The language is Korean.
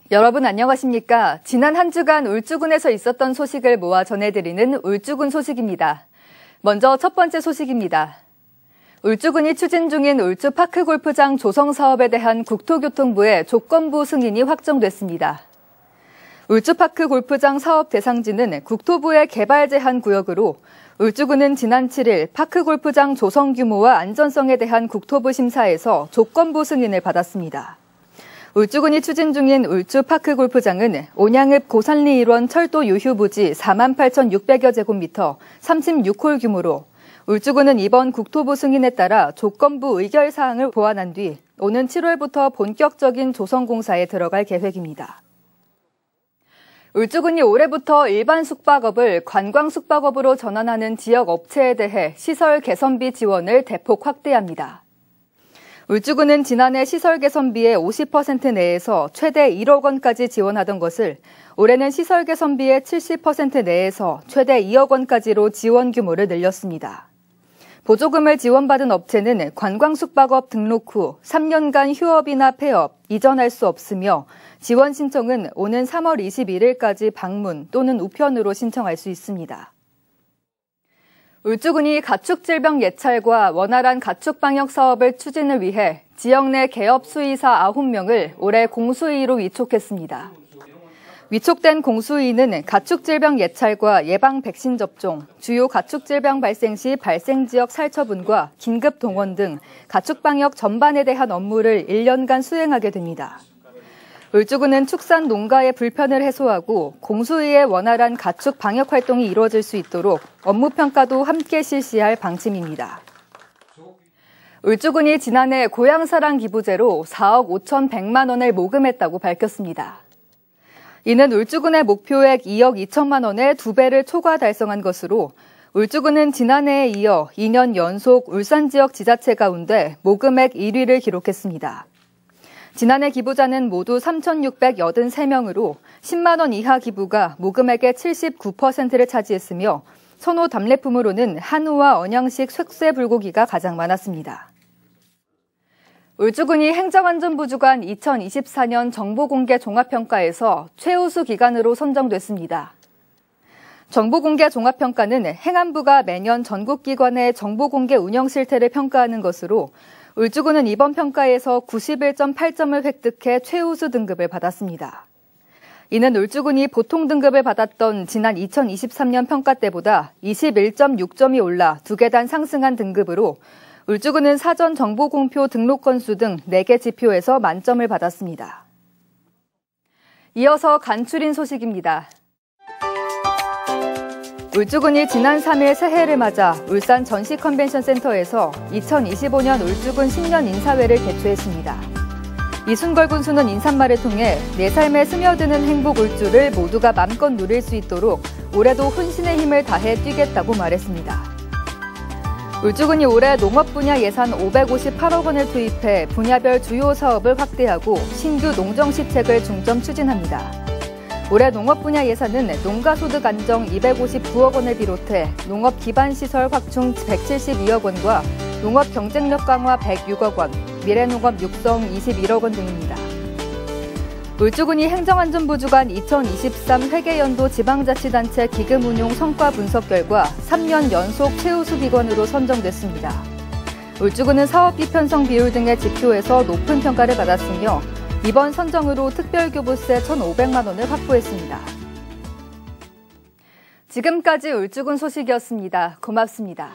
여러분 안녕하십니까? 지난 한 주간 울주군에서 있었던 소식을 모아 전해드리는 울주군 소식입니다. 먼저 첫 번째 소식입니다. 울주군이 추진 중인 울주파크골프장 조성 사업에 대한 국토교통부의 조건부 승인이 확정됐습니다. 울주파크 골프장 사업 대상지는 국토부의 개발 제한 구역으로 울주군은 지난 7일 파크골프장 조성 규모와 안전성에 대한 국토부 심사에서 조건부 승인을 받았습니다. 울주군이 추진 중인 울주파크골프장은 온양읍 고산리 일원 철도 유휴부지 48,600여 제곱미터 36홀 규모로 울주군은 이번 국토부 승인에 따라 조건부 의결사항을 보완한 뒤 오는 7월부터 본격적인 조성공사에 들어갈 계획입니다. 울주군이 올해부터 일반 숙박업을 관광 숙박업으로 전환하는 지역 업체에 대해 시설 개선비 지원을 대폭 확대합니다. 울주군은 지난해 시설 개선비의 50% 내에서 최대 1억 원까지 지원하던 것을 올해는 시설 개선비의 70% 내에서 최대 2억 원까지로 지원 규모를 늘렸습니다. 보조금을 지원받은 업체는 관광 숙박업 등록 후 3년간 휴업이나 폐업, 이전할 수 없으며 지원 신청은 오는 3월 21일까지 방문 또는 우편으로 신청할 수 있습니다. 울주군이 가축질병 예찰과 원활한 가축방역 사업을 추진을 위해 지역 내 개업 수의사 9명을 올해 공수위로 위촉했습니다. 위촉된 공수위는 가축질병 예찰과 예방 백신 접종, 주요 가축질병 발생 시 발생 지역 살처분과 긴급 동원 등 가축방역 전반에 대한 업무를 1년간 수행하게 됩니다. 울주군은 축산 농가의 불편을 해소하고 공수위의 원활한 가축 방역 활동이 이루어질 수 있도록 업무 평가도 함께 실시할 방침입니다. 울주군이 지난해 고향사랑 기부제로 4억 5,100만 원을 모금했다고 밝혔습니다. 이는 울주군의 목표액 2억 2천만 원의 2배를 초과 달성한 것으로 울주군은 지난해에 이어 2년 연속 울산 지역 지자체 가운데 모금액 1위를 기록했습니다. 지난해 기부자는 모두 3,683명으로 10만 원 이하 기부가 모금액의 79%를 차지했으며 선호 답례품으로는 한우와 언양식 쇳쇠 불고기가 가장 많았습니다. 울주군이 행정안전부 주관 2024년 정보공개 종합평가에서 최우수 기관으로 선정됐습니다. 정보공개 종합평가는 행안부가 매년 전국기관의 정보공개 운영 실태를 평가하는 것으로 울주군은 이번 평가에서 91.8점을 획득해 최우수 등급을 받았습니다. 이는 울주군이 보통 등급을 받았던 지난 2023년 평가 때보다 21.6점이 올라 2계단 상승한 등급으로 울주군은 사전 정보 공표 등록 건수 등 4개 지표에서 만점을 받았습니다. 이어서 간추린 소식입니다. 울주군이 지난 3일 새해를 맞아 울산 전시 컨벤션 센터에서 2025년 울주군 신년 인사회를 개최했습니다. 이순걸 군수는 인사말을 통해 내 삶에 스며드는 행복 울주를 모두가 맘껏 누릴 수 있도록 올해도 혼신의 힘을 다해 뛰겠다고 말했습니다. 울주군이 올해 농업 분야 예산 558억 원을 투입해 분야별 주요 사업을 확대하고 신규 농정시책을 중점 추진합니다. 올해 농업 분야 예산은 농가소득 안정 259억 원을 비롯해 농업 기반시설 확충 172억 원과 농업 경쟁력 강화 106억 원, 미래농업 육성 21억 원 등입니다. 울주군이 행정안전부 주관 2023 회계연도 지방자치단체 기금 운용 성과 분석 결과 3년 연속 최우수 기관으로 선정됐습니다. 울주군은 사업비 편성 비율 등의 지표에서 높은 평가를 받았으며 이번 선정으로 특별교부세 1,500만 원을 확보했습니다. 지금까지 울주군 소식이었습니다. 고맙습니다.